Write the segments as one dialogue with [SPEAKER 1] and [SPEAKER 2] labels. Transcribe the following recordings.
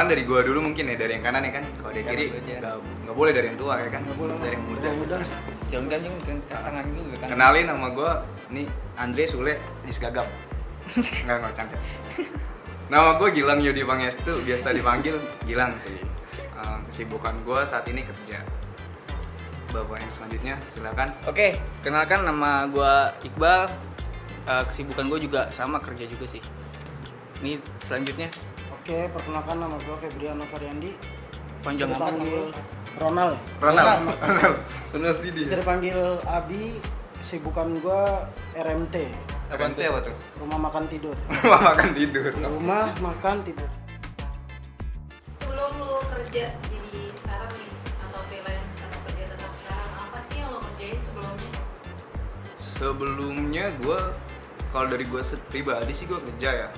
[SPEAKER 1] kenalan dari gua dulu mungkin ya, dari yang kanan ya kan. Kalau dari kiri nggak boleh dari yang tua ya kan. Dari yang muda.
[SPEAKER 2] Jangan tangan dulu kan.
[SPEAKER 1] Kenalin nama gua nih Andre Sule Jis Gagap. Enggak canda. Nama gue Gilang Yudi Pangestu, biasa dipanggil Gilang sih. Kesibukan gue saat ini kerja. Bapak yang selanjutnya silakan.
[SPEAKER 2] Oke, kenalkan nama gue Iqbal. Kesibukan gue juga sama, kerja juga sih. Ini selanjutnya.
[SPEAKER 3] Oke, perkenalkan nama gue Febriano Faryandi.
[SPEAKER 2] Panjang amat nama lu.
[SPEAKER 3] Ronald.
[SPEAKER 1] Ronald Sidi.
[SPEAKER 3] Bisa dipanggil Abi. Kesibukan gue RMT.
[SPEAKER 1] RMT apa tuh?
[SPEAKER 3] Rumah makan tidur.
[SPEAKER 1] Rumah makan tidur.
[SPEAKER 3] Rumah makan tidur.
[SPEAKER 4] Sebelum lu kerja jadi sekarang nih atau freelance atau kerja tetap sekarang, apa sih yang lo kerjain sebelumnya?
[SPEAKER 1] Sebelumnya gue, kalau dari gue pribadi sih gue kerja ya.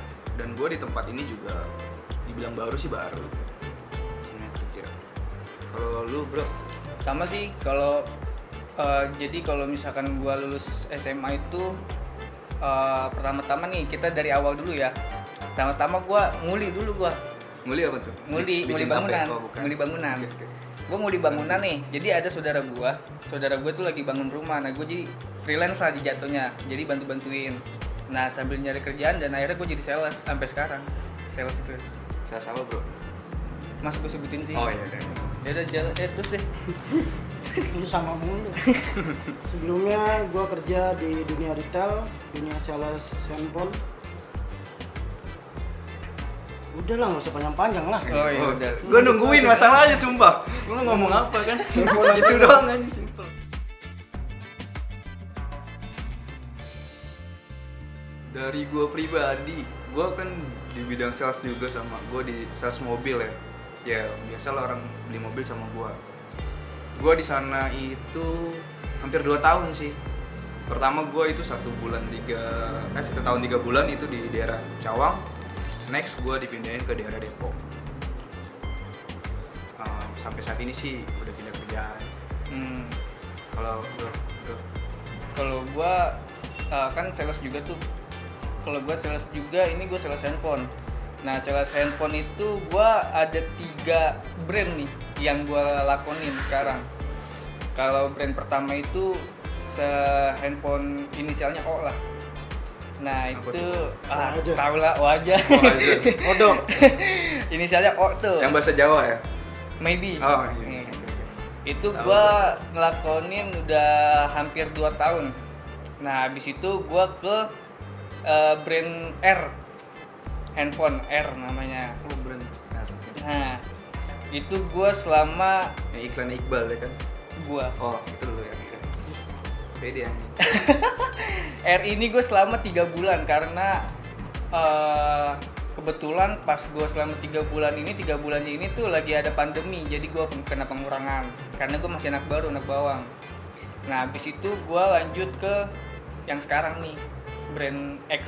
[SPEAKER 1] Dan gue di tempat ini juga dibilang baru sih baru. Ini kerja. Kalau lu bro?
[SPEAKER 2] Sama sih, kalau jadi kalau misalkan gua lulus SMA itu pertama-tama nih kita dari awal dulu ya. Pertama-tama gua nguli dulu gua.
[SPEAKER 1] Nguli apa tuh?
[SPEAKER 2] Nguli bangunan. Nguli bangunan. Gua nguli bangunan nih. Jadi ada saudara gua tuh lagi bangun rumah. Nah, gua jadi freelance lah di jatuhnya. Jadi bantu-bantuin. Nah, sambil nyari kerjaan dan akhirnya gua jadi sales sampai sekarang. Sales terus.
[SPEAKER 1] Saya salah bro.
[SPEAKER 2] Mas gua sebutin sih.
[SPEAKER 1] Oh iya deh.
[SPEAKER 2] Ya udah jalan terus deh.
[SPEAKER 3] Itu sama mulu. Sebelumnya gue kerja di dunia retail, dunia sales handphone. Udah lah, nggak usah panjang-panjang lah.
[SPEAKER 2] Oh iya udah.
[SPEAKER 1] Gue nungguin masalahnya sumpah. Lu ngomong apa kan? Itu doang aja simple. Dari gue pribadi, gue kan di bidang sales juga sama gue di sales mobil ya. Ya biasa lah orang beli mobil sama gue. Gue di sana itu hampir 2 tahun sih. Pertama gue itu 1 tahun 3 bulan itu di daerah Cawang. Next gue dipindahin ke daerah Depok. Sampai saat ini sih udah pindah kerjaan.
[SPEAKER 2] Kalau gue kan sales juga tuh. Kalau gue sales juga, ini gue sales handphone. Nah, sales handphone itu gue ada 3 brand nih yang gue lakonin sekarang. Kalau brand pertama itu handphone inisialnya O lah. Nah itu tau lah wajah.
[SPEAKER 1] Odong.
[SPEAKER 2] Inisialnya O tuh.
[SPEAKER 1] Yang bahasa Jawa ya?
[SPEAKER 2] Maybe.
[SPEAKER 1] Oh iya.
[SPEAKER 2] Itu gue ngelakonin udah hampir 2 tahun. Nah habis itu gue ke brand R. Handphone R namanya.
[SPEAKER 1] Oh brand R.
[SPEAKER 2] Nah itu gue selama
[SPEAKER 1] iklan Iqbal ya kan?
[SPEAKER 2] Gue.
[SPEAKER 1] Oh itu dulu ya. Beda ya.
[SPEAKER 2] R ini gue selama 3 bulan karena kebetulan pas gue selama 3 bulannya ini tuh lagi ada pandemi, jadi gue kena pengurangan karena gue masih anak baru, anak bawang. Nah habis itu gue lanjut ke yang sekarang nih, brand X.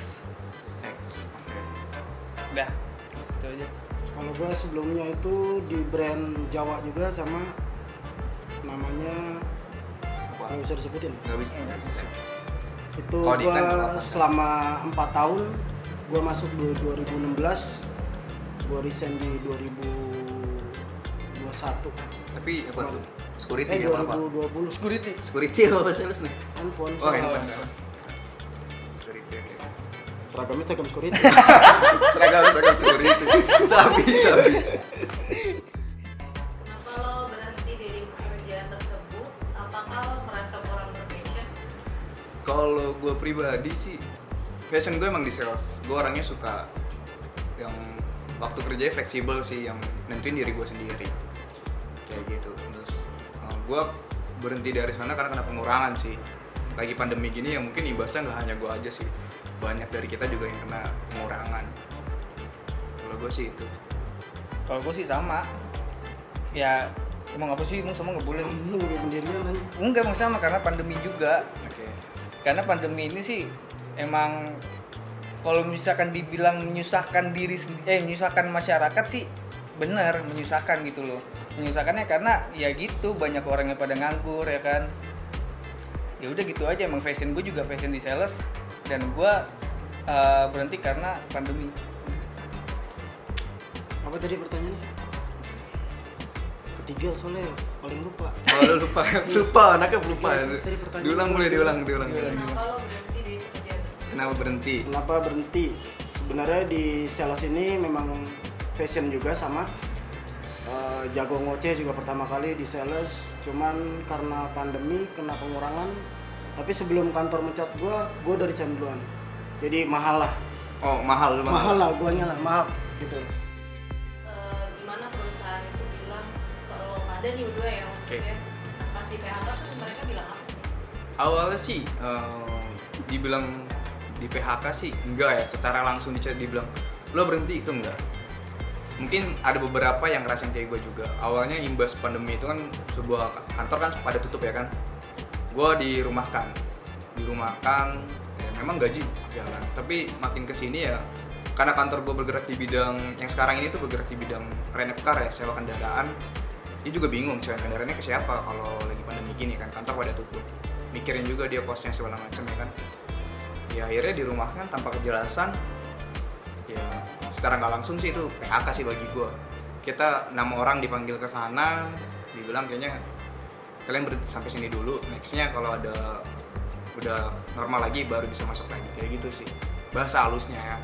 [SPEAKER 2] Udah, itu aja.
[SPEAKER 3] Kalau gue sebelumnya itu di brand Jawa juga sama namanya nggak bisa disebutin.
[SPEAKER 1] Nggak bisa.
[SPEAKER 3] Itu gue selama 4 tahun, gue masuk di 2016, gue resign di 2021.
[SPEAKER 1] Tapi apa tuh? Security apa?
[SPEAKER 3] 2020.
[SPEAKER 1] Security apa sales nih?
[SPEAKER 3] Handphone.
[SPEAKER 1] Oh handphone. Security.
[SPEAKER 3] Seragamnya seragam security.
[SPEAKER 1] Seragam security. Sabi.
[SPEAKER 4] Kenapa lo berhenti dari pekerjaan tersebut? Apakah lo merasa kurang berpassion?
[SPEAKER 1] Kalau gue pribadi sih, passion gue emang di sales. Gue orangnya suka yang waktu kerjanya fleksibel sih, yang nentuin diri gue sendiri. Kayak gitu. Terus gue berhenti dari sana karena kena pengurangan sih. Lagi pandemi gini ya mungkin imbasnya nggak hanya gue aja sih, banyak dari kita juga yang kena pengurangan. Kalau gue sih itu.
[SPEAKER 2] Kalau gue sih sama. Ya emang apa sih, emang sama nggak boleh.
[SPEAKER 3] Lu pendirian aja.
[SPEAKER 2] Enggak, emang sama karena pandemi juga.
[SPEAKER 1] Oke.
[SPEAKER 2] Karena pandemi ini sih emang kalau misalkan dibilang menyusahkan menyusahkan masyarakat sih bener, menyusahkan gitu loh. Menyusahkannya karena ya gitu, banyak orang yang pada nganggur ya kan. Ya udah gitu aja, emang fashion gue juga fashion di sales dan gue berhenti karena pandemi.
[SPEAKER 3] Apa tadi pertanyaannya? Ketiga soalnya paling lupa.
[SPEAKER 1] Oh, lu lupa, anaknya lupa.
[SPEAKER 3] Tadi pertanyaan.
[SPEAKER 1] Diulang.
[SPEAKER 4] Kenapa lo berhenti dari pekerjaan tersebut?
[SPEAKER 1] Kenapa berhenti?
[SPEAKER 3] Sebenarnya di sales ini memang fashion juga sama. Jago ngoceh juga pertama kali di sales, cuman karena pandemi kena pengurangan. Tapi sebelum kantor mencat gue dari resign duluan. Jadi mahal lah.
[SPEAKER 1] Oh, mahal
[SPEAKER 3] lah, guanya lah mahal gitu.
[SPEAKER 4] Gimana perusahaan itu bilang kalau ada nih berdua ya maksudnya pas di PHK tuh mereka bilang apa sih?
[SPEAKER 1] Awalnya sih dibilang di PHK sih enggak ya, secara langsung dibilang lo berhenti itu enggak. Mungkin ada beberapa yang ngerasain kayak gue juga. Awalnya imbas pandemi itu kan sebuah kantor kan pada tutup ya kan. Gue dirumahkan ya memang gaji jalan, tapi makin kesini ya karena kantor gue bergerak di bidang yang sekarang ini tuh bergerak di bidang rent car ya, sewa kendaraan. Dia juga bingung sewa kendaraannya ke siapa kalau lagi pandemi gini kan, kantor pada tutup, mikirin juga dia kosnya segala macam ya kan. Ya akhirnya dirumahkan tanpa kejelasan. Ya secara nggak langsung sih itu PHK sih bagi gue. Kita 6 orang dipanggil ke sana, dibilang kayaknya kalian berhenti sampai sini dulu, nextnya kalau ada udah normal lagi baru bisa masuk lagi, kayak gitu sih bahasa halusnya ya.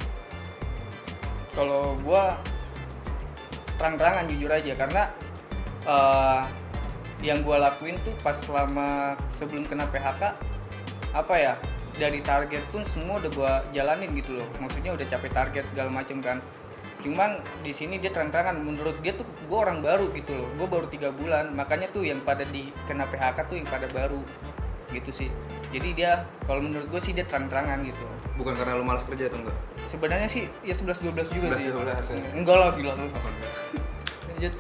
[SPEAKER 2] Kalau gua terang-terangan jujur aja, karena yang gua lakuin tuh pas sebelum kena PHK apa ya, dari target pun semua udah gua jalanin gitu loh, maksudnya udah capai target segala macem kan. Cuman di sini dia terang-terangan, menurut dia tuh gue orang baru gitu loh, gue baru 3 bulan, makanya tuh yang pada kena PHK tuh yang pada baru gitu sih. Jadi dia kalau menurut gue sih dia terang-terangan gitu.
[SPEAKER 1] Bukan karena lu malas kerja atau enggak?
[SPEAKER 2] Sebenarnya sih ya 11-12 juga
[SPEAKER 1] 11,
[SPEAKER 2] sih.
[SPEAKER 1] 12, ya.
[SPEAKER 2] Enggak lah, gila lu. Lanjut.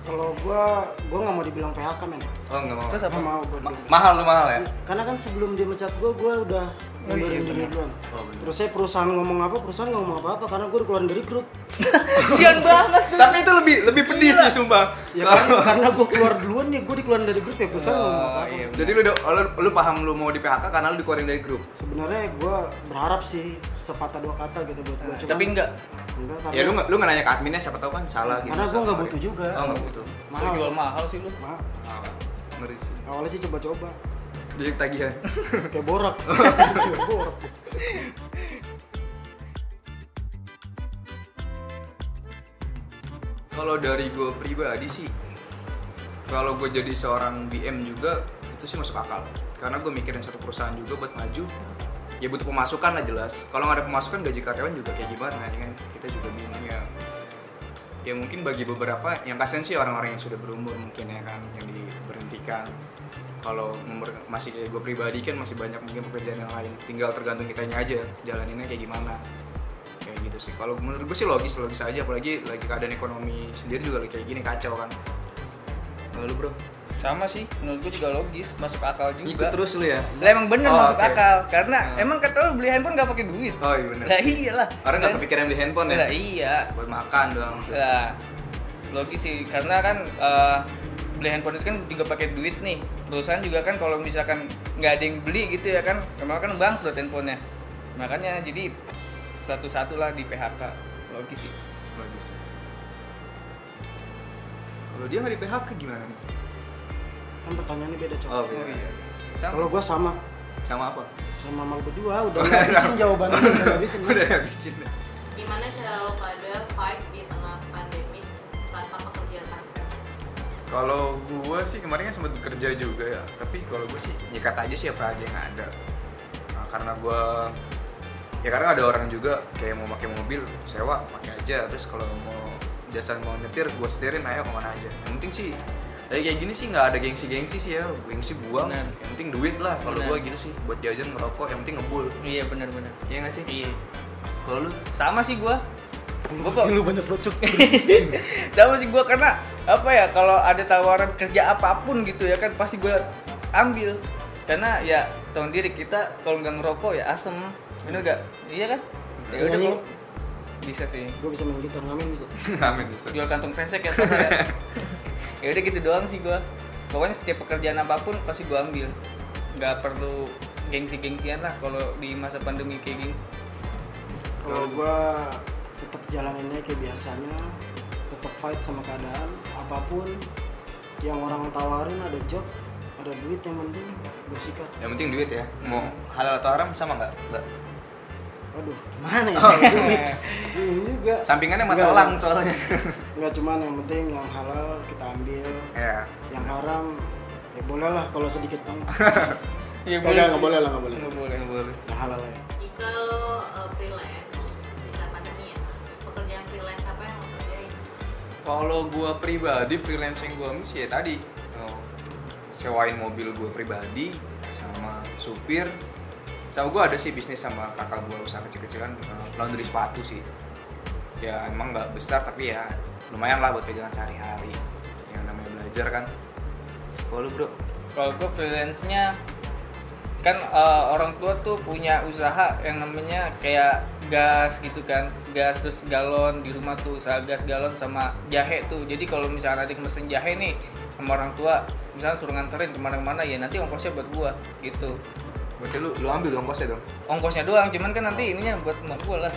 [SPEAKER 3] Kalau gue nggak mau dibilang PHK men.
[SPEAKER 1] Oh nggak mau.
[SPEAKER 2] Terus apa?
[SPEAKER 3] Nggak mau gua
[SPEAKER 1] Mahal ya?
[SPEAKER 3] Karena kan sebelum dia mencat gue udah ngundurin diri duluan.
[SPEAKER 1] Oh, bener.
[SPEAKER 3] Terus saya perusahaan ngomong apa karena gue dikeluarin dari grup.
[SPEAKER 2] Sian banget.
[SPEAKER 1] Tapi itu lebih pedih sih sumpah.
[SPEAKER 3] Ya kan, karena gue keluar duluan nih, gue dikeluarin dari grup ya perusahaan ngomong apa.
[SPEAKER 1] Iya. Jadi lu paham lu mau di PHK karena lu dikeluarin dari grup.
[SPEAKER 3] Sebenarnya gue berharap sih sepatah 2 kata gitu buat gue.
[SPEAKER 2] Tapi enggak.
[SPEAKER 3] Karena,
[SPEAKER 1] Ya lu nggak nanya ke adminnya, siapa tahu kan salah gitu.
[SPEAKER 3] Karena gue nggak butuh juga.
[SPEAKER 1] Oh nggak butuh.
[SPEAKER 2] Mahal. Jual mahal sih lu.
[SPEAKER 3] Mahal.
[SPEAKER 1] Ngeri sih.
[SPEAKER 3] Awalnya sih coba-coba.
[SPEAKER 1] Jadi tagihan.
[SPEAKER 3] Kayak borak. Kayak borak.
[SPEAKER 1] Kalau dari gue pribadi sih, kalau gue jadi seorang BM juga itu sih masuk akal. Karena gue mikirin satu perusahaan juga buat maju, ya butuh pemasukan lah jelas. Kalau nggak ada pemasukan gaji karyawan juga kayak gimana ya kan? Kita juga bingung ya. Ya mungkin bagi beberapa yang kasihan sih orang-orang yang sudah berumur mungkin ya kan, yang diberhentikan. Kalau masih kayak gue pribadi kan masih banyak mungkin pekerjaan yang lain. Tinggal tergantung kitanya aja jalaninnya kayak gimana. Kayak gitu sih. Kalau menurut gue sih logis aja, apalagi lagi keadaan ekonomi sendiri juga kayak gini kacau kan. Lalu bro?
[SPEAKER 2] Sama sih, menurut gue juga logis, masuk akal juga.
[SPEAKER 1] Ikut terus lu ya?
[SPEAKER 2] Lah emang bener masuk
[SPEAKER 1] okay.
[SPEAKER 2] akal, karena emang kata lu beli handphone gak pakai duit.
[SPEAKER 1] Oh iya bener.
[SPEAKER 2] Lah iyalah.
[SPEAKER 1] Orang nggak kepikiran beli handphone ya?
[SPEAKER 2] Lah iya.
[SPEAKER 1] Buat makan doang.
[SPEAKER 2] Lah logis sih, karena kan beli handphone itu kan juga pakai duit nih. Perusahaan juga kan kalau misalkan nggak ada yang beli gitu ya kan, memang kan bangkrut handphonenya. Makanya jadi satu-satu lah di PHK. Logis sih.
[SPEAKER 1] Logis. Kalau dia nggak di PHK gimana nih?
[SPEAKER 3] Kan pertanyaannya beda coba.
[SPEAKER 1] Oh iya.
[SPEAKER 3] Kalau gue sama
[SPEAKER 1] apa?
[SPEAKER 3] sama mal berdua udah ngabisin jawabannya udah ngabisin.
[SPEAKER 1] Udah ngabisin.
[SPEAKER 4] Gimana cara lo pada fight di tengah pandemi tanpa pekerjaan masker?
[SPEAKER 1] Kalau gue sih kemarin kan sempat bekerja juga ya, tapi kalau gue sih nyikat aja sih apa aja yang ada. Nah, karena gue ya karena ada orang juga kayak mau pakai mobil sewa pakai aja, terus kalau mau jasa mau nyetir gue setirin ayo kemana aja. Yang penting sih kayak gini sih nggak ada gengsi sih ya, gengsi buang.
[SPEAKER 2] Bener.
[SPEAKER 1] Yang penting duit lah kalau gue gitu sih, buat jajan ngerokok yang penting ngebul.
[SPEAKER 2] Iya benar-benar.
[SPEAKER 1] Iya nggak sih?
[SPEAKER 2] Iya.
[SPEAKER 1] Kalau lu
[SPEAKER 2] Sama sih gua.
[SPEAKER 3] Lu banyak locok.
[SPEAKER 2] Sama sih gua, karena apa ya, kalau ada tawaran kerja apapun gitu ya kan pasti gua ambil. Karena ya tahu diri kita kalau nggak ngerokok ya asem. Bener gak? Iya kan? Ya udah
[SPEAKER 3] Nyanyi.
[SPEAKER 2] kok. Bisa sih.
[SPEAKER 3] Gue bisa main gitar, ngamen bisa.
[SPEAKER 1] amin bisa.
[SPEAKER 2] Jual kantong pesek ya Pak, ya. Ya udah gitu doang sih gua. Pokoknya setiap pekerjaan apapun pasti gua ambil. Nggak perlu gengsi-gengsian lah kalau di masa pandemi kayak gini.
[SPEAKER 3] Kalau gue tetap jalaninnya kayak biasanya, fight sama keadaan. Apapun yang orang tawarin, ada job, ada duit, yang penting gue sikat.
[SPEAKER 1] Yang penting duit ya. Mau halal atau haram sama nggak?
[SPEAKER 3] Aduh, gimana ya? Ini juga.
[SPEAKER 1] Sampingannya mata
[SPEAKER 3] Enggak,
[SPEAKER 1] elang soalnya.
[SPEAKER 3] Enggak, cuman yang penting yang halal kita ambil.
[SPEAKER 1] Ya.
[SPEAKER 3] Yang haram ya boleh lah kalau sedikit banget.
[SPEAKER 2] Ya
[SPEAKER 3] Nggak boleh lah, nggak boleh.
[SPEAKER 2] Nggak boleh.
[SPEAKER 3] Yang halal ya.
[SPEAKER 4] Jika lo freelance di saat pandemi ya, pekerjaan freelance apa yang lo kerjain?
[SPEAKER 1] Kalau gue pribadi freelance yang gue ambil sih ya tadi sewain mobil gue pribadi sama supir. Sama gue ada sih bisnis sama kakak gue usaha kecil-kecilan laundry sepatu sih. Ya emang nggak besar tapi ya lumayan lah buat pegangan sehari-hari. Yang namanya belajar kan. Kalau lu bro?
[SPEAKER 2] Kalau gue freelance-nya kan orang tua tuh punya usaha yang namanya kayak gas gitu kan, gas terus galon di rumah tuh usaha gas galon sama jahe tuh. Jadi kalau misalnya adik mesen jahe nih sama orang tua, misalnya suruh nganterin kemana-mana ya nanti ongkosnya buat gua gitu.
[SPEAKER 1] Berarti lu ambil ongkosnya dong?
[SPEAKER 2] Ongkosnya doang, cuman kan nanti ininya buat emak gua lah.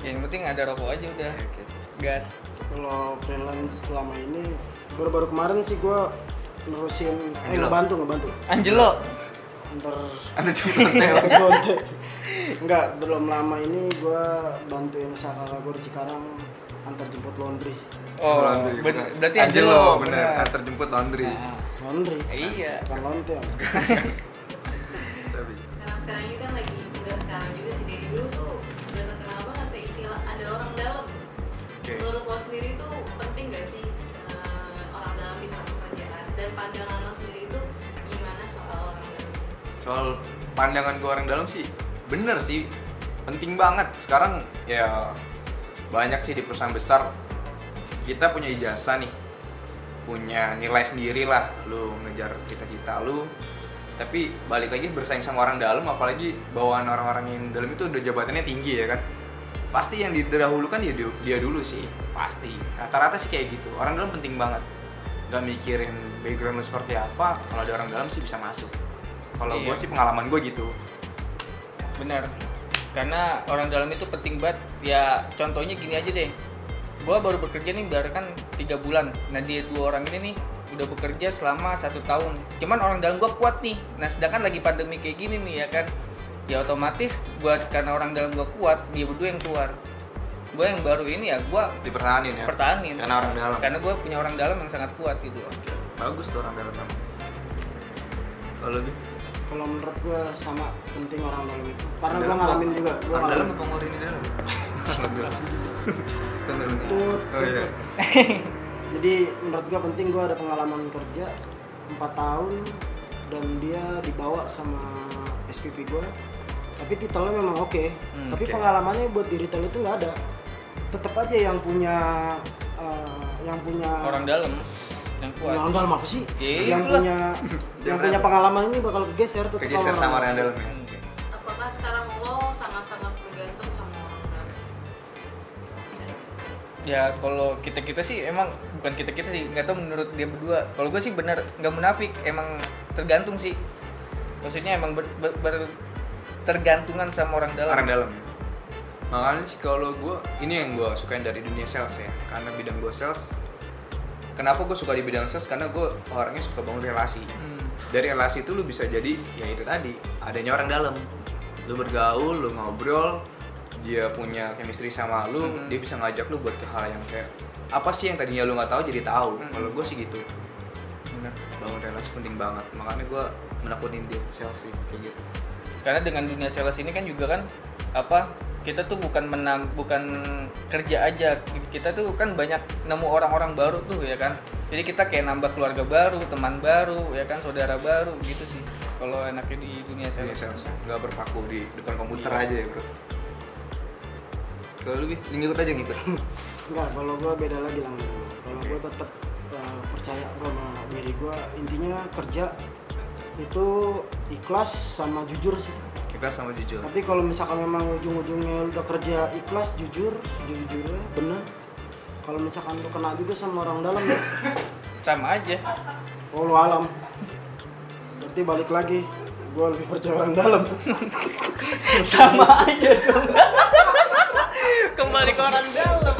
[SPEAKER 2] Yang penting ada rokok aja udah.
[SPEAKER 1] Oke.
[SPEAKER 2] Gas.
[SPEAKER 3] Kalau freelance selama ini baru kemarin sih gue nerusin
[SPEAKER 1] Angelo.
[SPEAKER 3] ngebantu
[SPEAKER 2] Angelo.
[SPEAKER 3] ntar
[SPEAKER 1] Ada cuma
[SPEAKER 3] Gonte. Enggak, belum lama ini gue bantuin usaha kakak gue di Cikarang antar jemput laundry sih.
[SPEAKER 2] Oh,
[SPEAKER 1] laundry,
[SPEAKER 2] berarti
[SPEAKER 1] Angelo
[SPEAKER 2] Angelo
[SPEAKER 1] bener, antar jemput laundry.
[SPEAKER 3] Nah, laundry
[SPEAKER 2] Iya.
[SPEAKER 3] bukan lonte.
[SPEAKER 1] Tapi
[SPEAKER 4] Sekarang ini kan lagi, enggak sekarang juga sih, dari dulu tuh udah terkenal banget ya istilah ada orang dalam.
[SPEAKER 1] Oke.
[SPEAKER 4] Menurut lo sendiri tuh penting gak sih orang dalam di suatu kerjaan, dan pandangan lo sendiri itu gimana soal orang dalam?
[SPEAKER 1] soal pandangan gue orang dalam sih bener sih, penting banget. Sekarang ya banyak sih di perusahaan besar kita punya ijazah nih, punya nilai sendiri lah, lu ngejar cita-cita lu, tapi balik lagi bersaing sama orang dalam, apalagi bawaan orang-orang yang dalam itu udah jabatannya tinggi ya kan, pasti yang didahulukan dia dulu sih, pasti rata-rata sih kayak gitu. Orang dalam penting banget, gak mikirin background lu seperti apa, kalau ada orang dalam sih bisa masuk. Kalau
[SPEAKER 2] Iya.
[SPEAKER 1] gue sih pengalaman gue gitu.
[SPEAKER 2] Bener, karena orang dalam itu penting banget. Ya contohnya gini aja deh, gue baru bekerja nih kan 3 bulan. Nah dia 2 orang ini nih udah bekerja selama 1 tahun. Cuman orang dalam gue kuat nih. Nah sedangkan lagi pandemi kayak gini nih ya kan, ya otomatis karena orang dalam gue kuat, dia berdua yang keluar. Gue yang baru ini ya gue
[SPEAKER 1] Dipertahanin ya.
[SPEAKER 2] pertahanin.
[SPEAKER 1] Karena orang dalam.
[SPEAKER 2] Karena gue punya orang dalam yang sangat kuat gitu.
[SPEAKER 1] Bagus tuh orang dalam kamu. Kalau lebih
[SPEAKER 3] Kalau menurut gue sama penting orang dalam itu, karena gue
[SPEAKER 1] dalam
[SPEAKER 3] ngalamin
[SPEAKER 1] apa?
[SPEAKER 3] juga. Gue
[SPEAKER 1] Orang dalam
[SPEAKER 3] ngalamin
[SPEAKER 1] apa ngori di dalam? Kan dalam.
[SPEAKER 3] Tut.
[SPEAKER 1] Oh iya.
[SPEAKER 3] Jadi menurut gue penting, gue ada pengalaman kerja 4 tahun dan dia dibawa sama SPP gue, tapi titelnya memang oke. Tapi
[SPEAKER 1] oke.
[SPEAKER 3] pengalamannya buat di retail itu nggak ada. Tetap aja yang punya
[SPEAKER 2] Orang dalam yang kuat.
[SPEAKER 3] yang dalam apa sih?
[SPEAKER 2] Iya,
[SPEAKER 3] yang
[SPEAKER 2] itulah.
[SPEAKER 3] punya yang punya pengalaman ini bakal kegeser tetap
[SPEAKER 1] Kegeser sama orang dalam ya.
[SPEAKER 4] Apakah sekarang lo sangat-sangat bergantung sama orang dalam?
[SPEAKER 2] Ya kalau kita sih emang bukan kita sih, nggak tahu menurut dia berdua. Kalau gue sih benar nggak munafik, emang tergantung sih. Maksudnya emang tergantungan sama orang dalam.
[SPEAKER 1] Orang dalam. Makanya sih kalau gue, ini yang gue sukain dari dunia sales ya. Karena bidang gue sales. Kenapa gue suka di bidang sales? Karena gue orangnya suka bangun relasi. Dari relasi itu lu bisa jadi, ya itu tadi, adanya orang dalam. Lu bergaul, lu ngobrol, dia punya chemistry sama lu, dia bisa ngajak lu buat ke hal yang kayak apa sih yang tadinya lu nggak tahu jadi tahu. Kalau gue sih gitu.
[SPEAKER 2] Benar.
[SPEAKER 1] Bangun relasi penting banget. Makanya gue menakutin di sales sih kayak gitu.
[SPEAKER 2] Karena dengan dunia sales ini kan juga kan kita tuh bukan kerja aja, kita tuh kan banyak nemu orang-orang baru tuh ya kan. Jadi kita kayak nambah keluarga baru, teman baru ya kan, saudara baru gitu sih. Kalau enaknya di dunia
[SPEAKER 1] Dunia
[SPEAKER 2] sales.
[SPEAKER 1] sales nggak berpaku di depan komputer aja ya bro. Kalau lu ngikut aja ngikut.
[SPEAKER 3] Enggak, kalau gue beda lagi lah. Kalau gue tetap percaya gue sama diri gue. Intinya kerja itu ikhlas sama jujur sih.
[SPEAKER 1] Ikhlas sama jujur.
[SPEAKER 3] Tapi kalau misalkan memang ujung-ujungnya udah kerja ikhlas, jujur-jujurnya bener. Kalau misalkan lu kena juga sama orang dalam ya,
[SPEAKER 2] Sama aja.
[SPEAKER 3] oh lu alam. Berarti balik lagi, gue lebih percaya orang dalam.
[SPEAKER 2] Sama aja dong. Kembali ke orang dalam.